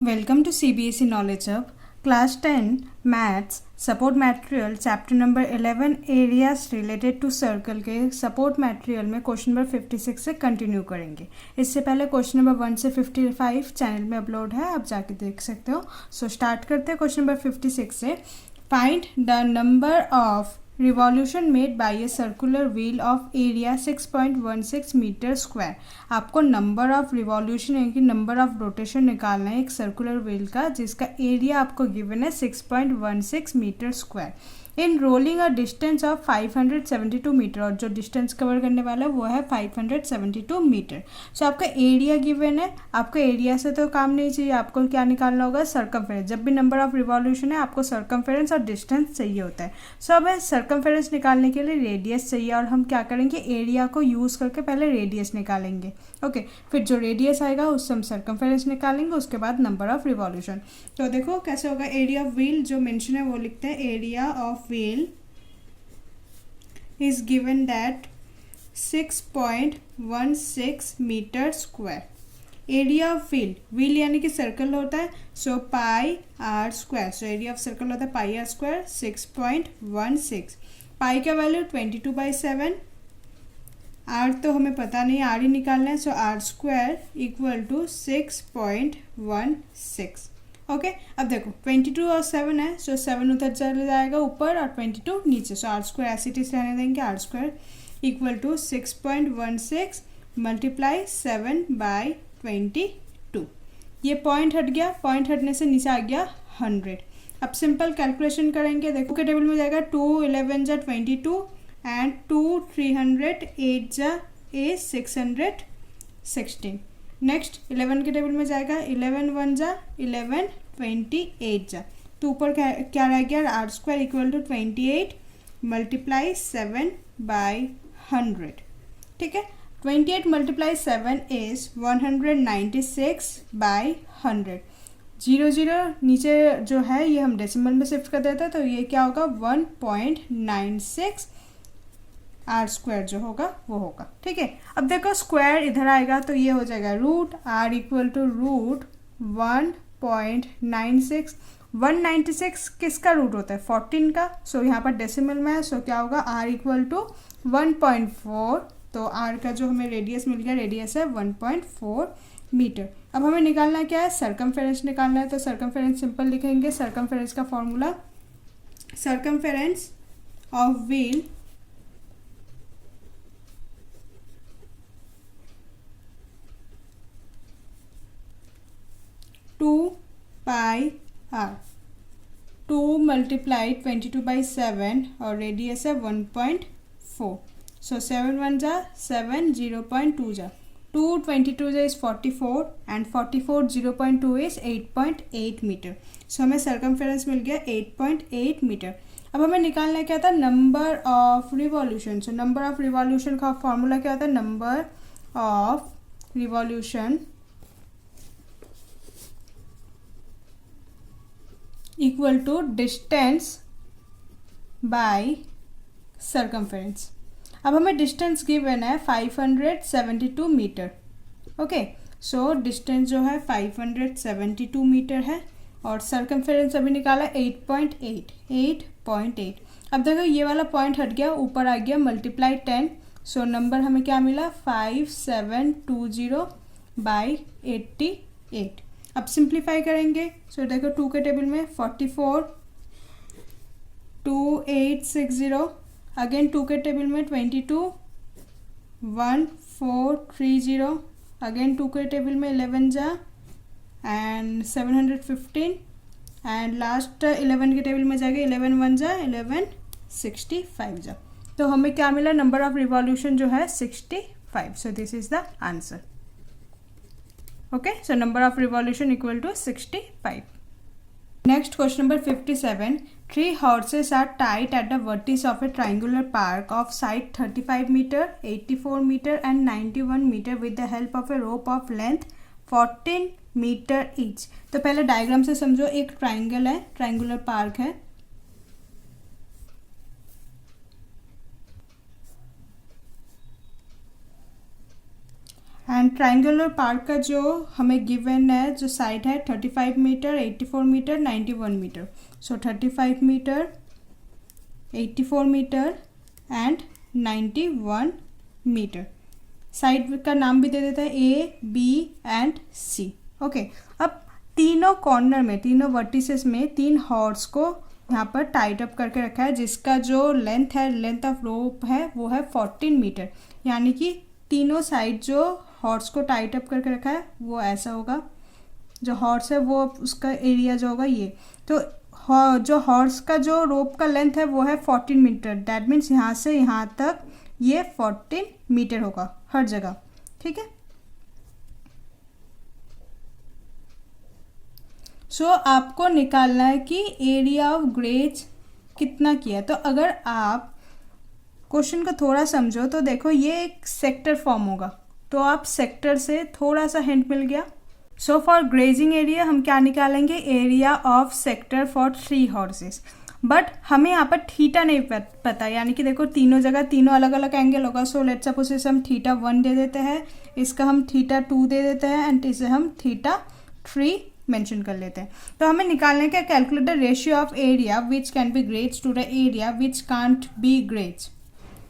Welcome to CBSE Knowledge Hub, Class 10 Maths Support Material Chapter number 11 Areas related to Circle के Support Material में question number 56 से continue करेंगे। इससे पहले question number 1 से 55 channel में अपलोड है, आप जाके देख सकते हो। सो स्टार्ट करते हैं क्वेश्चन नंबर 56 से। Find the number of revolution made by a circular wheel of area 6.16 metre square. आपको नंबर ऑफ रिवॉल्यूशन यानी कि नंबर ऑफ रोटेशन निकालना है एक सर्कुलर व्हील का, जिसका एरिया आपको गिवन है 6.16 metre square in rolling a distance of 572 metre, और जो डिस्टेंस कवर करने वाला है वो है 572 मीटर। सो आपका एरिया गिवन है, आपको एरिया से तो काम नहीं चाहिए, आपको क्या निकालना होगा, सर्कमफेरेंस। जब भी नंबर ऑफ रिवॉल्यूशन है आपको सर्कमफेरेंस और डिस्टेंस चाहिए होता है। सो अब सर्कमफेरेंस निकालने के लिए रेडियस चाहिए, और हम क्या करेंगे, एरिया को यूज़ करके पहले रेडियस निकालेंगे। ओके, फिर जो रेडियस आएगा उससे हम सर्कमफेरेंस निकालेंगे, उसके बाद नंबर ऑफ रिवॉल्यूशन। तो देखो कैसे होगा, एरिया ऑफ व्हील जो मेंशन है वो लिखते हैं, area of wheel is given that 6.16 metre square. Area of wheel, wheel यानी कि सर्कल होता है, so pi R square. So area of circle होता है पाई आर स्क्वायर 6.16। पाई का वैल्यू 22/7, आर तो हमें पता नहीं, आर ही निकालना है, so R square equal to 6.16। Okay, अब देखो 22 और 7 है, सो 7 उधर चला जाएगा ऊपर और 22 नीचे, सो आर स्क्वायर ऐसे ही रहने देंगे। R square equal to 6.16 multiply 7/22। ये पॉइंट हट गया, पॉइंट हटने से नीचे आ गया 100। अब सिंपल कैलकुलेशन करेंगे, देखो के टेबल में जाएगा 2 11 जा 22 एंड 2 300 8 जा 616। नेक्स्ट 11 के टेबल में जाएगा 11 1 जा 11 28 जा, तो ऊपर क्या रह गया, R square equal to 28 multiply 7/100। ठीक है, 28 मल्टीप्लाई 7 इज 196/100। 0 नीचे जो है ये हम डेसिमल में शिफ्ट कर देते हैं, तो ये क्या होगा 1.96 आर स्क्वायर जो होगा वो होगा। ठीक है, अब देखो स्क्वायर इधर आएगा तो ये हो जाएगा root R equal to root 1.96। 196 किसका रूट होता है, 14 का। सो यहाँ पर डेसिमल में है, सो क्या होगा, आर इक्वल टू 1.4। तो आर का जो हमें रेडियस मिल गया, रेडियस है 1.4 मीटर। अब हमें निकालना क्या है, सर्कमफेरेंस निकालना है। तो सर्कमफेरेंस सिंपल लिखेंगे, सर्कमफेरेंस का formula, circumference of wheel two pi R, 2 multiply 22/7 और रेडियस है 1.4। सो 7 1 जा 7, 0.2 जा 2, 22 जा इज 44 एंड 44 0.2 इज 8.8 मीटर। सो हमें सर्कमफेरेंस मिल गया 8.8 मीटर। अब हमें निकालना क्या था, number of revolution. So number of revolution का फॉर्मूला क्या होता है, number of revolution equal to distance by circumference. अब हमें डिस्टेंस गिवन है 572 मीटर। ओके, सो डिस्टेंस जो है 572 मीटर है, और सर्कमफेरेंस अभी निकाला 8.8। अब देखो ये वाला पॉइंट हट गया, ऊपर आ गया मल्टीप्लाई 10। सो नंबर हमें क्या मिला, 5720/88। अब सिंप्लीफाई करेंगे, सो देखो 2 के टेबल में 44 2860, अगेन 2 के टेबल में 22 1430, अगेन 2 के टेबल में 11 जा एंड 715, एंड लास्ट 11 के टेबल में जाएगा 11 1 जा 1165 जा। तो हमें क्या मिला, नंबर ऑफ रिवॉल्यूशन जो है 65। So this is the answer. Okay, so number of revolution equal to 65. Next question number 57. 3 horses are tied at the vertex of a triangular park of side 35 meter, 84 meter and 91 meter with the help of a rope of length 14 meter each. तो पहले diagram से समझो, एक triangle है, triangular park है, and triangular park का जो हमें गिवन है, जो साइड है 35 metre, 84 metre, 91 metre. So 35 metre, 84 metre and 91 metre. Side का नाम भी दे देता है A, B and C. Okay, अब तीनों कॉर्नर में, तीनों वर्टिसेस में 3 हॉर्स को यहाँ पर टाइट अप करके रखा है, जिसका जो लेंथ है, लेंथ ऑफ रोप है वो है 14 मीटर. यानी कि तीनों साइड जो हॉर्स को टाइट अप करके रखा है वो ऐसा होगा. जो हॉर्स है वो उसका एरिया जो होगा ये, तो जो हॉर्स का जो रोप का लेंथ है वो है 14 मीटर. दैट मीन्स यहाँ से यहाँ तक ये 14 मीटर होगा हर जगह. ठीक है. सो आपको निकालना है कि एरिया ऑफ ग्रेज कितना किया है. तो अगर आप क्वेश्चन को थोड़ा समझो तो देखो ये एक सेक्टर फॉर्म होगा, तो आप सेक्टर से थोड़ा सा हिंट मिल गया. सो फॉर ग्रेजिंग एरिया हम क्या निकालेंगे, area of sector for 3 horses. But हमें यहाँ पर थीटा नहीं पता, यानी कि देखो तीनों जगह तीनों अलग अलग एंगल होगा. सो लेट्स सपोज इसे हम θ1 दे देते हैं, इसका हम θ2 दे देते हैं एंड इसे हम θ3 मेंशन कर लेते हैं. तो हमें निकालने का calculate the ratio of area which can be graze to the area which can't be graze.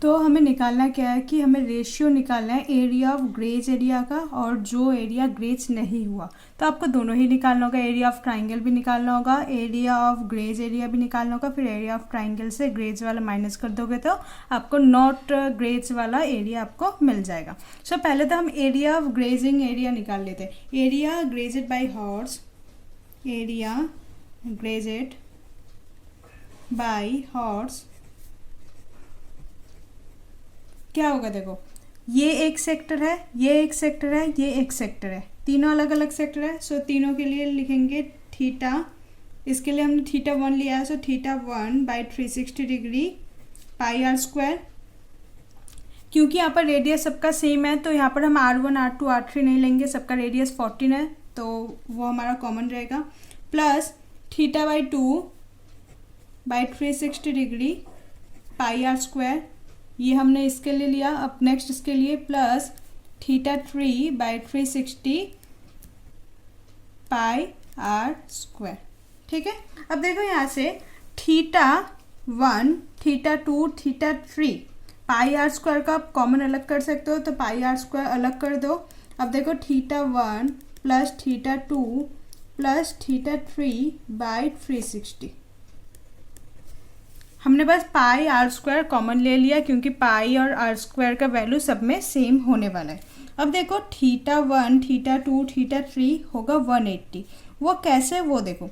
तो हमें निकालना क्या है कि हमें रेशियो निकालना है एरिया ऑफ ग्रेज एरिया का और जो एरिया ग्रेज नहीं हुआ. तो आपको दोनों ही निकालना होगा, एरिया ऑफ ट्राइंगल भी निकालना होगा, एरिया ऑफ ग्रेज एरिया भी निकालना होगा. फिर एरिया ऑफ ट्राइंगल से ग्रेज वाला माइनस कर दोगे तो आपको नॉट ग्रेज वाला एरिया आपको मिल जाएगा. सो पहले तो हम एरिया ऑफ ग्रेजिंग एरिया निकाल लेते हैं. Area grazed by horse, area grazed by horse क्या होगा. देखो ये एक सेक्टर है, ये एक सेक्टर है, ये एक सेक्टर है, तीनों अलग अलग सेक्टर है. सो तीनों के लिए लिखेंगे थीटा. इसके लिए हमने θ1 लिया है, so θ1 by 360 degree pi R square. क्योंकि यहाँ पर रेडियस सबका सेम है तो यहाँ पर हम R1, R2, R3 नहीं लेंगे, सबका रेडियस 14 है तो वो हमारा कॉमन रहेगा. Plus θ/2 by 360 degree pi R square, ये हमने इसके लिए लिया. अब नेक्स्ट इसके लिए plus θ3 by 360 pi R square. ठीक है. अब देखो यहाँ से θ1, θ2, θ3 पाई आर स्क्वायर का आप कॉमन अलग कर सकते हो, तो पाई आर स्क्वायर अलग कर दो. अब देखो θ1 प्लस θ2 प्लस θ3 बाई 360. हमने बस पाई आर स्क्वायर कॉमन ले लिया क्योंकि पाई और आर स्क्वायर का वैल्यू सब में सेम होने वाला है. अब देखो θ1, θ2, θ3 होगा 180. वो कैसे, वो देखो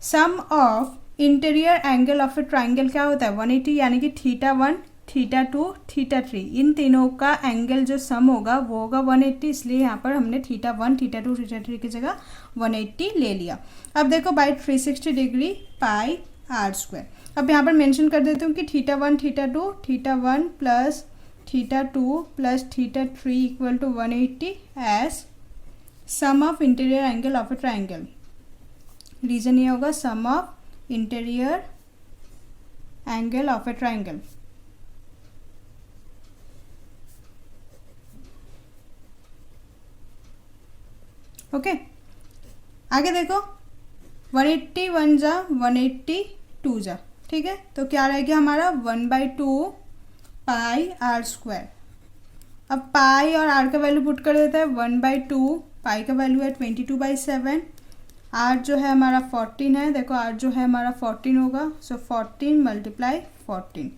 sum of interior angle of a triangle क्या होता है 180, यानी कि θ1, θ2, θ3 इन तीनों का एंगल जो सम होगा वो होगा 180. इसलिए यहाँ पर हमने θ1, θ2, θ3 की जगह 180 ले लिया. अब देखो by 360 degree pi R square. अब यहाँ पर मेंशन कर देती हूँ कि θ1, θ2, θ1 plus θ2 plus θ3 equal to 180 as sum of interior angle of a triangle. Reason ये होगा sum of interior angle of a triangle. Okay. आगे देखो 180 1 जा 180 2 जा. ठीक है. तो क्या रहेगा हमारा 1/2 पाई आर स्क्वायर. अब पाई और आर का वैल्यू पुट कर देता है. 1/2 पाई का वैल्यू है 22/7. आर जो है हमारा 14 है. देखो आर जो है हमारा 14 होगा. सो 14 मल्टीप्लाई 14.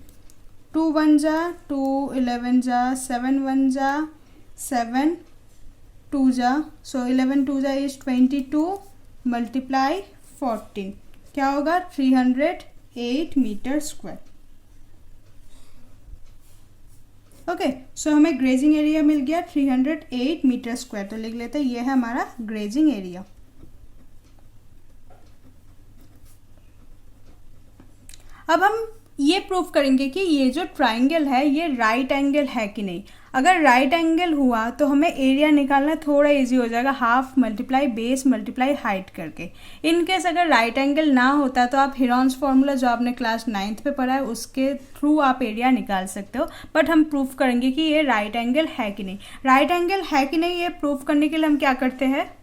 2 1 जा 2, 11 जा 7 1 जा 7 2 जा. सो 11 2 जा इज 22 मल्टीप्लाई 14 क्या होगा 308 मीटर स्क्वायर. ओके. सो हमें ग्रेजिंग एरिया मिल गया 308 मीटर स्क्वायर. तो लिख लेते हैं ये है हमारा ग्रेजिंग एरिया. अब हम ये प्रूफ करेंगे कि ये जो ट्राइंगल है ये राइट एंगल है कि नहीं. अगर राइट एंगल हुआ तो हमें एरिया निकालना थोड़ा इजी हो जाएगा, half multiply base multiply height करके। इन केस अगर राइट एंगल ना होता तो आप हिरॉन्स फार्मूला जो आपने क्लास 9th पे पढ़ा है उसके थ्रू आप एरिया निकाल सकते हो, बट हम प्रूफ करेंगे कि ये राइट एंगल है कि नहीं। राइट एंगल है कि नहीं ये प्रूफ करने के लिए हम क्या करते हैं,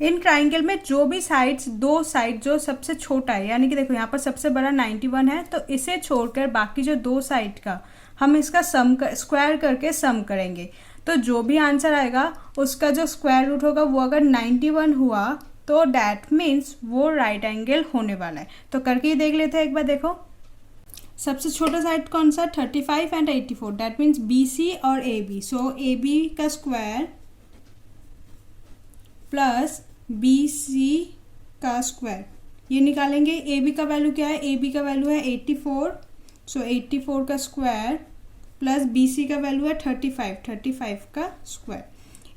इन ट्राइंगल में जो भी साइड्स, दो साइड जो सबसे छोटा है, यानी कि देखो यहाँ पर सबसे बड़ा 91 है, तो इसे छोड़कर बाकी जो दो साइड का हम इसका स्क्वायर करके सम करेंगे। तो जो भी आंसर आएगा उसका जो स्क्वायर रूट होगा वो अगर 91 हुआ तो डैट मीन्स वो राइट एंगल होने वाला है। तो करके ही देख लेते हैं एक बार। देखो सबसे छोटा साइड कौन सा, 35 एंड 84, डैट मीन्स BC और AB। सो AB का स्क्वायर प्लस BC का स्क्वायर, ये निकालेंगे। AB का वैल्यू क्या है, AB का वैल्यू है 84, सो 84 का स्क्वायर प्लस BC का वैल्यू है 35 का स्क्वायर।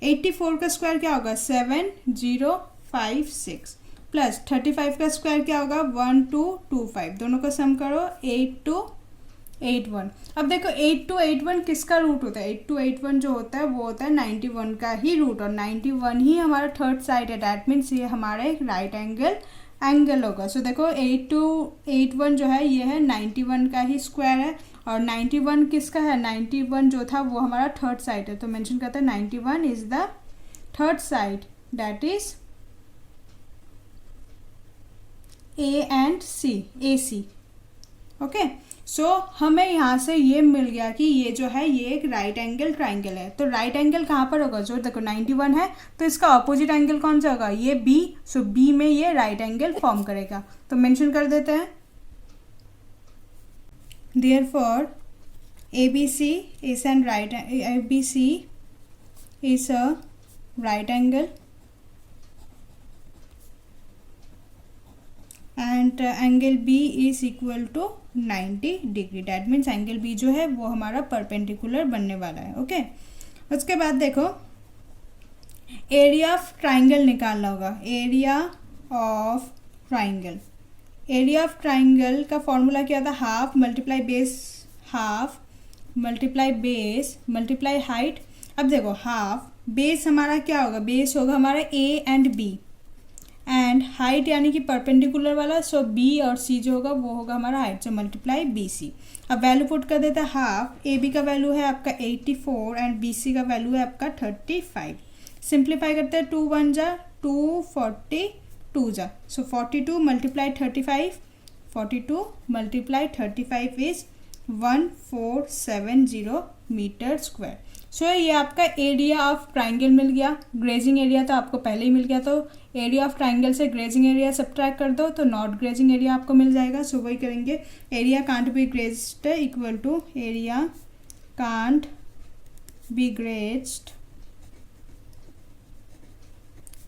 84 का स्क्वायर क्या होगा 7056 प्लस 35 का स्क्वायर क्या होगा 1225, दोनों का सम करो 8281। अब देखो 8281 किसका रूट होता है, 8281 जो होता है वो होता है 91 का ही रूट, और 91 ही हमारा थर्ड साइड है, डैट मीन्स ये हमारा एक राइट एंगल होगा। सो देखो 8281 जो है ये है 91 का ही स्क्वायर है, और 91 किसका है, 91 जो था वो हमारा थर्ड साइड है, तो मेंशन करते हैं 91 is the third side, that is A and C, AC। Okay, so हमें यहाँ से ये मिल गया कि ये जो है ये एक राइट एंगल ट्राइंगल है। तो राइट एंगल कहाँ पर होगा, जो देखो 91 है तो इसका ऑपोजिट एंगल कौन सा होगा, ये B। सो B में ये राइट एंगल फॉर्म करेगा, तो मेंशन कर देते हैं therefore ABC is an right, ABC is a right angle and angle B is equal to 90 degree, that means angle B जो है वो हमारा परपेंडिकुलर बनने वाला है। ओके, उसके बाद देखो एरिया ऑफ ट्राइंगल निकालना होगा। Area of triangle, area of triangle का फॉर्मूला क्या था, half multiply base, half multiply base multiply height. अब देखो हाफ बेस हमारा क्या होगा, बेस होगा हमारा A and B, and height यानी कि परपेंडिकुलर वाला, सो B और C जो होगा वो होगा हमारा हाइट, सो मल्टीप्लाई BC। अब वैल्यू पुट कर देता है, हाफ AB का वैल्यू है आपका 84 एंड BC का वैल्यू है आपका 35। सिंप्लीफाई करते हैं, 2 1 जा 242 जा, so 42 multiply 35, 42 multiply 35 is 1470 metre square. So ये आपका एरिया ऑफ ट्राइंगल मिल गया। ग्रेजिंग एरिया तो आपको पहले ही मिल गया, तो एरिया ऑफ ट्राइंगल से ग्रेजिंग एरिया सब्ट्रैक्ट कर दो तो नॉट ग्रेजिंग एरिया आपको मिल जाएगा। सो वही करेंगे, area can't be grazed equal to area can't be grazed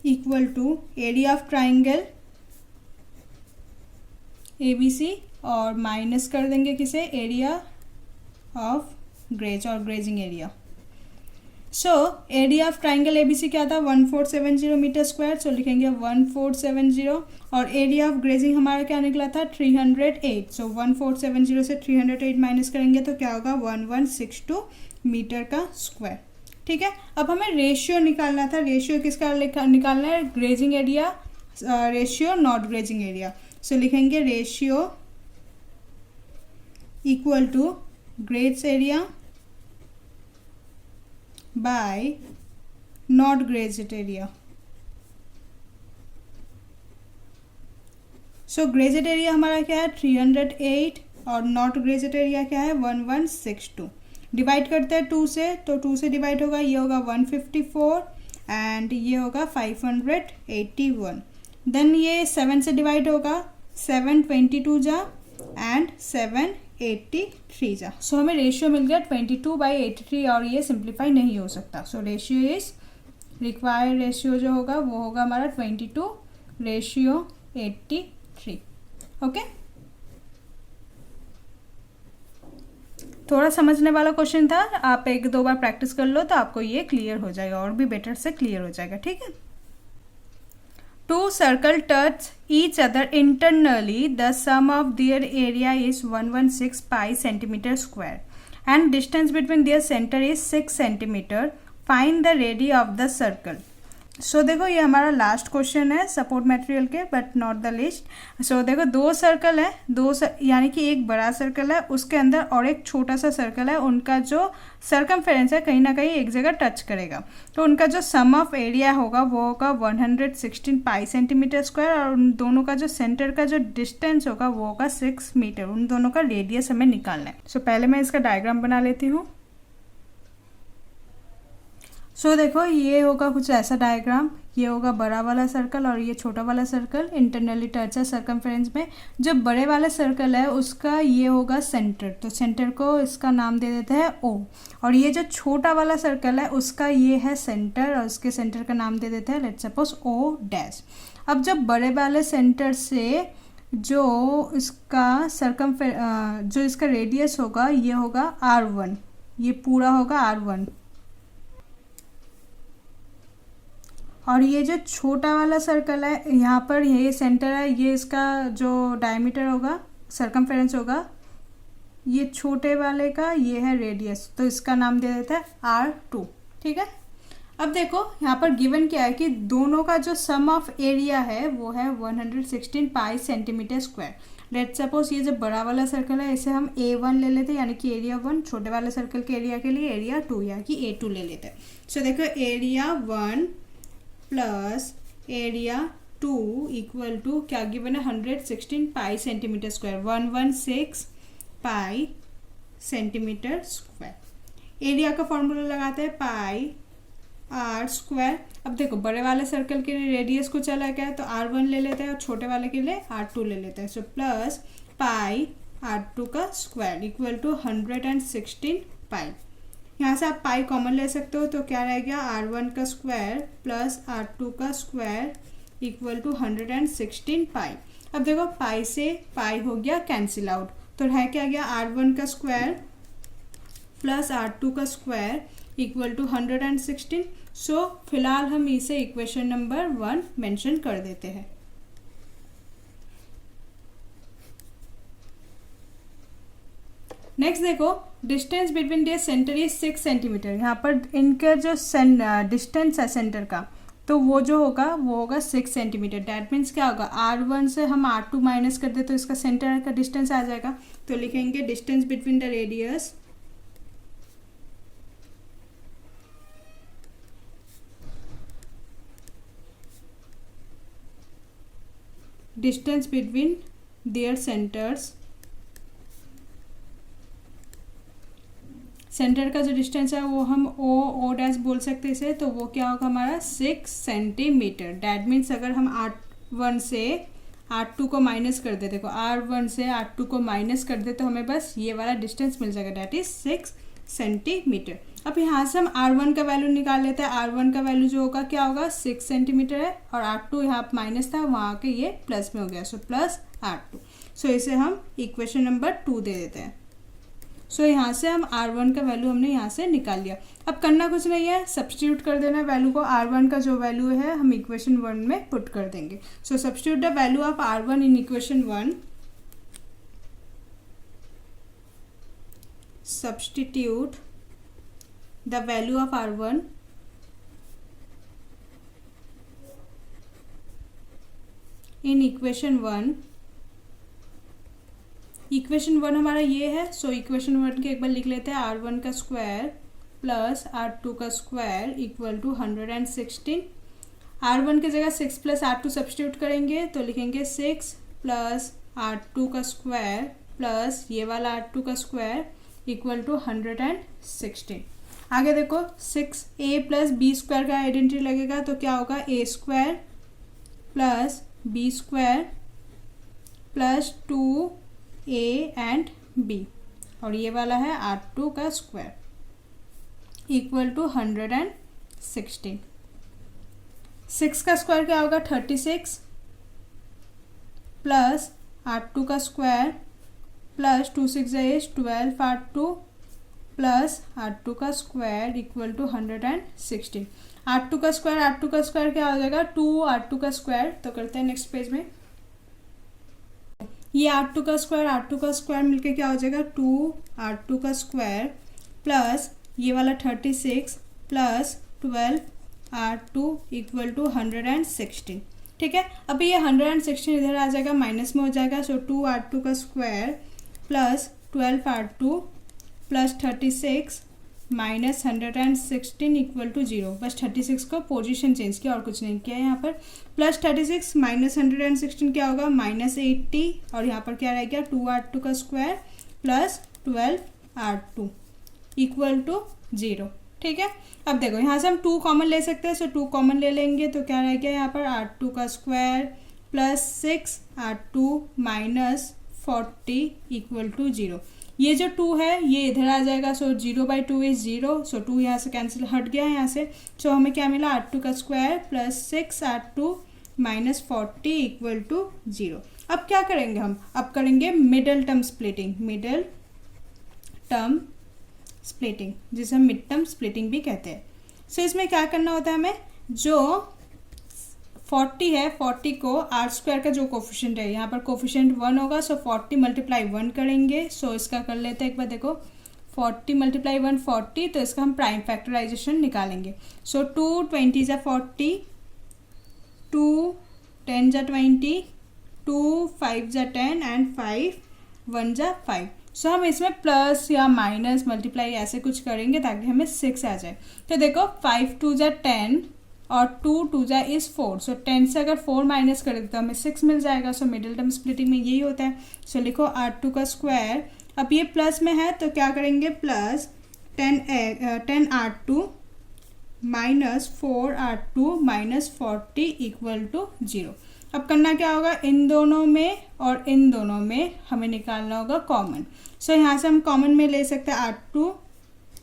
equal to area of triangle ABC और माइनस कर देंगे किसे, एरिया ऑफ ग्रेज और grazing area. So area of triangle ABC क्या था 1470 मीटर स्क्वायर, सो लिखेंगे 1470, और एरिया ऑफ ग्रेजिंग हमारा क्या निकला था 308, सो 1470 से 308 माइनस करेंगे तो क्या होगा 1162 मीटर का स्क्वायर। ठीक है, अब हमें रेशियो निकालना था। रेशियो किसका निकालना है, grazing area ratio not grazing area. So लिखेंगे ratio equal to graze area by not grazed area. So grazed area हमारा क्या है 308 और नॉट ग्रेज्ड एरिया क्या है 1162। डिवाइड करते हैं 2 से, तो 2 से डिवाइड होगा, ये होगा 154 एंड ये होगा 581। देन ये 7 से डिवाइड होगा, 722 जा एंड 783 जा। सो हमें रेशियो मिल गया 22/83 और ये सिंप्लीफाई नहीं हो सकता। So ratio is required, ratio जो होगा वो होगा हमारा 22/83। ओके, थोड़ा समझने वाला क्वेश्चन था, आप 1-2 बार प्रैक्टिस कर लो तो आपको ये क्लियर हो जाएगा और भी बेटर से क्लियर हो जाएगा। ठीक है, 2 circle touch each other internally, the sum of their area is 116 pi centimeter square and distance between their centre is 6 centimetre, find the radii of the circle. So देखो ये हमारा लास्ट क्वेश्चन है support material के, but not the list. So देखो दो circle है, यानी कि एक बड़ा सर्कल है उसके अंदर और एक छोटा सा सर्कल है, उनका जो सर्कमफेरेंस है कहीं ना कहीं एक जगह टच करेगा, तो उनका जो सम ऑफ एरिया होगा वो होगा 116 पाई सेंटीमीटर स्क्वायर, और उन दोनों का जो सेंटर का जो डिस्टेंस होगा वो होगा 6 मीटर। उन दोनों का रेडियस हमें निकालना है। सो पहले मैं इसका डायग्राम बना लेती हूँ। सो देखो ये होगा कुछ ऐसा डायग्राम, ये होगा बड़ा वाला सर्कल और ये छोटा वाला सर्कल इंटरनली टच है सर्कमफेरेंस में। जो बड़े वाला सर्कल है उसका ये होगा सेंटर, तो सेंटर को इसका नाम दे देते हैं ओ, और ये जो छोटा वाला सर्कल है उसका ये है सेंटर और उसके सेंटर का नाम दे देते हैं लेट्स सपोज ओ डैश। अब जब बड़े वाले सेंटर से जो इसका जो इसका रेडियस होगा ये होगा R1, ये पूरा होगा R1, और ये जो छोटा वाला सर्कल है यहाँ पर ये सेंटर है, ये इसका जो डायमीटर होगा सर्कमफेरेंस होगा ये छोटे वाले का ये है रेडियस, तो इसका नाम दे देता है R2। ठीक है, अब देखो यहाँ पर गिवन क्या है कि दोनों का जो सम ऑफ एरिया है वो है 116 pi centimetre square. Let's suppose ये जो बड़ा वाला सर्कल है इसे हम A1 ले लेते हैं, यानी कि एरिया 1, छोटे वाले सर्कल के एरिया के लिए एरिया 2 यानी कि A2 ले लेते हैं। सो देखो area 1 plus area 2 equal to क्या गिवन है 116 pi centimetre square, 116 pi centimetre square. Area का फॉर्मूला लगाते हैं पाई आर स्क्वायर। अब देखो बड़े वाले सर्कल के लिए रेडियस को चला गया है तो R1 ले लेते हैं और छोटे वाले के लिए R2 ले लेते हैं। सो प्लस पाई R2 का स्क्वायर इक्वल टू 116 पाई। यहाँ से आप पाई कॉमन ले सकते हो तो क्या रह गया R1 का स्क्वायर प्लस R2 का स्क्वायर इक्वल टू 116 पाई। अब देखो पाई से पाई हो गया कैंसिल आउट, तो रह क्या गया R1 का स्क्वायर प्लस R2 का स्क्वायर इक्वल टू 116। सो फिलहाल हम इसे इक्वेशन नंबर 1 मेंशन कर देते हैं। नेक्स्ट देखो distance between their centre is 6 centimetre. यहाँ पर इनका जो डिस्टेंस है सेंटर का तो वो जो होगा वो होगा 6 सेंटीमीटर। डैट मीन्स क्या होगा R1 से हम R2 माइनस कर दे तो इसका सेंटर का डिस्टेंस आ जाएगा, तो लिखेंगे distance between the radius distance between there centres, centre का जो डिस्टेंस है वो हम ओ डैश बोल सकते हैं इसे, तो वो क्या होगा हमारा 6 सेंटीमीटर। डैट मीन्स अगर हम R1 से R2 को माइनस कर दे, देखो R1 से R2 को माइनस कर दे तो हमें बस ये वाला डिस्टेंस मिल जाएगा डैट इज 6 सेंटीमीटर। अब यहाँ से हम R1 का वैल्यू निकाल लेते हैं। R1 का वैल्यू जो होगा क्या होगा 6 सेंटीमीटर है और R2 यहाँ माइनस था वहाँ के ये प्लस में हो गया, सो प्लस R2। सो इसे हम इक्वेशन नंबर 2 दे देते हैं। सो यहाँ से हम R1 का वैल्यू हमने यहाँ से निकाल लिया। अब करना कुछ नहीं है, सब्स्टिट्यूट कर देना वैल्यू को। R1 का जो वैल्यू है हम इक्वेशन 1 में पुट कर देंगे। So substitute the value of R1 in equation 1। Substitute the value of R1 in equation 1। Equation 1 हमारा ये है, सो इक्वेशन 1 के एक बार लिख लेते हैं। R1 का स्क्वायर प्लस R2 का स्क्वायर इक्वल टू 116। R1 की जगह 6 प्लस R2 सब्स्टिट्यूट करेंगे तो लिखेंगे 6 प्लस R2 का स्क्वायर प्लस ये वाला R2 का स्क्वायर इक्वल टू 116। आगे देखो 6a प्लस बी स्क्वायर का आइडेंटिटी लगेगा तो क्या होगा a square plus B square plus 2a and b, और ये वाला है R2 का स्क्वायर इक्वल टू 116। 6 का स्क्वायर क्या होगा 36 प्लस R2 का square plus 2 6 is 12 R2 plus R2 का स्क्वायर इक्वल टू 116। R2 का स्क्वायर क्या हो जाएगा 2 R2 का स्क्वायर। तो करते हैं नेक्स्ट पेज में। ये R2 का स्क्वायर मिलके क्या हो जाएगा 2R2 का स्क्वायर प्लस ये वाला 36 प्लस 12R2 इक्वल टू 116। ठीक है, अभी ये 116 इधर आ जाएगा, माइनस में हो जाएगा। सो 2R2 का square plus 12R2 plus 36 minus 116 equal to 0। बस 36 को पोजीशन चेंज किया और कुछ नहीं किया यहाँ पर। प्लस 36 माइनस 116 क्या होगा -80, और यहाँ पर क्या रह गया 2R2 का square plus 12R2 equal to 0। ठीक है, अब देखो यहाँ से हम 2 कॉमन ले सकते हैं। सो 2 कॉमन ले लेंगे तो क्या रह गया यहाँ पर R2 का square plus 6R2 minus 40 equal to 0। ये जो 2 है ये इधर आ जाएगा। सो 0/2 इज 0। सो 2 यहाँ से कैंसिल हट गया है यहाँ से। सो हमें क्या मिला R2 का square plus 6R2 minus 40 equal to 0। अब क्या करेंगे हम, अब करेंगे middle term splitting, middle term splitting, जिसे हम मिड टर्म स्प्लिटिंग भी कहते हैं। सो इसमें क्या करना होता है हमें, जो 40 है 40 को आर स्क्वायर का जो कोफिशिएंट है यहाँ पर कोफिशिएंट 1 होगा। सो 40 मल्टीप्लाई 1 करेंगे। सो इसका कर लेते हैं एक बार, देखो 40 मल्टीप्लाई 1 40, तो इसका हम प्राइम फैक्टराइजेशन निकालेंगे। सो 2 20 जा 40, 2 10 जा 20, 2 5 जा 10 एंड 5 1 जा 5। सो हम इसमें प्लस या माइनस मल्टीप्लाई ऐसे कुछ करेंगे ताकि हमें 6 आ जाए। तो देखो 5 2 जा 10 और 2 2 जा इज 4। सो 10 से अगर 4 माइनस कर देते तो हमें 6 मिल जाएगा। सो मिडिल टर्म स्प्लिटिंग में यही होता है। सो लिखो R2 का स्क्वायर, अब ये प्लस में है तो क्या करेंगे plus 10R2 minus 4R2 minus 40 equal to 0। अब करना क्या होगा, इन दोनों में और इन दोनों में हमें निकालना होगा कॉमन। सो यहाँ से हम कॉमन में ले सकते हैं R2,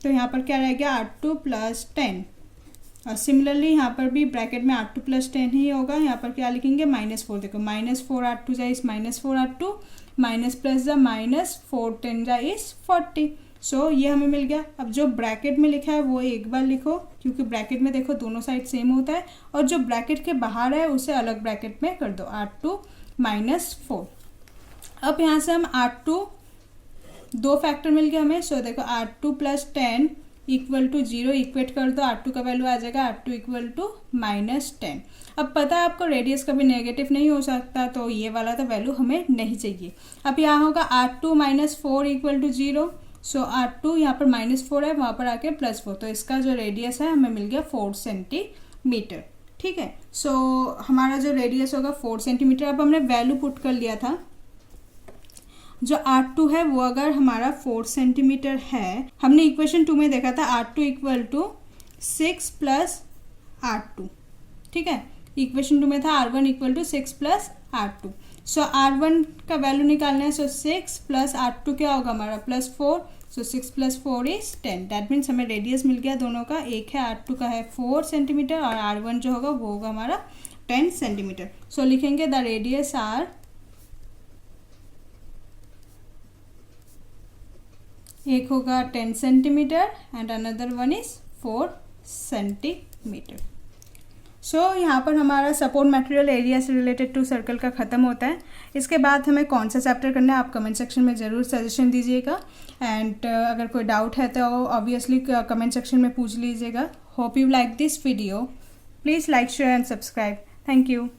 तो यहाँ पर क्या रह गया R2 प्लस 10, और सिमिलरली यहाँ पर भी ब्रैकेट में R2 प्लस 10 ही होगा। यहाँ पर क्या लिखेंगे -4, देखो -4R2 जा इस -4R2 माइनस प्लस जा -4 10 जा इस 40। सो ये हमें मिल गया। अब जो ब्रैकेट में लिखा है वो एक बार लिखो, क्योंकि ब्रैकेट में देखो दोनों साइड सेम होता है, और जो ब्रैकेट के बाहर है उसे अलग ब्रैकेट में कर दो, R2 माइनस 4। अब यहाँ से हम R2 दो फैक्टर मिल गया हमें। सो देखो R2 plus 10 equal to 0 equate कर दो, R2 का वैल्यू आ जाएगा R2 इक्वल टू -10। अब पता है आपको रेडियस कभी नेगेटिव नहीं हो सकता, तो ये वाला तो वैल्यू हमें नहीं चाहिए। अब यहाँ होगा R2 minus 4 equal to 0। So R2 यहाँ पर -4 है, वहाँ पर आके +4, तो इसका जो रेडियस है हमें मिल गया 4 सेंटीमीटर। ठीक है, सो हमारा जो रेडियस होगा 4 सेंटीमीटर। अब हमने वैल्यू पुट कर लिया था, जो R2 है वो अगर हमारा 4 सेंटीमीटर है, हमने इक्वेशन 2 में देखा था R2 equal to 6 plus R2। ठीक है, इक्वेशन 2 में था R1 equal to 6 plus R2। So R1 का वैल्यू निकालना है। सो 6 प्लस R2 क्या होगा हमारा +4। सो 6 + 4 इज 10। दैट मीन्स हमें रेडियस मिल गया दोनों का, एक है R2 का है 4 सेंटीमीटर और R1 जो होगा वो होगा हमारा 10 सेंटीमीटर। सो लिखेंगे द रेडियस आर एक होगा 10 centimetre and another one is 4 centimetre. So यहाँ पर हमारा सपोर्ट मटेरियल एरिया से रिलेटेड टू सर्कल का ख़त्म होता है। इसके बाद हमें कौन सा चैप्टर करना है आप कमेंट सेक्शन में ज़रूर सजेशन दीजिएगा, एंड अगर कोई डाउट है तो ऑब्वियसली कमेंट सेक्शन में पूछ लीजिएगा। Hope you like this video, please like share and subscribe. Thank you.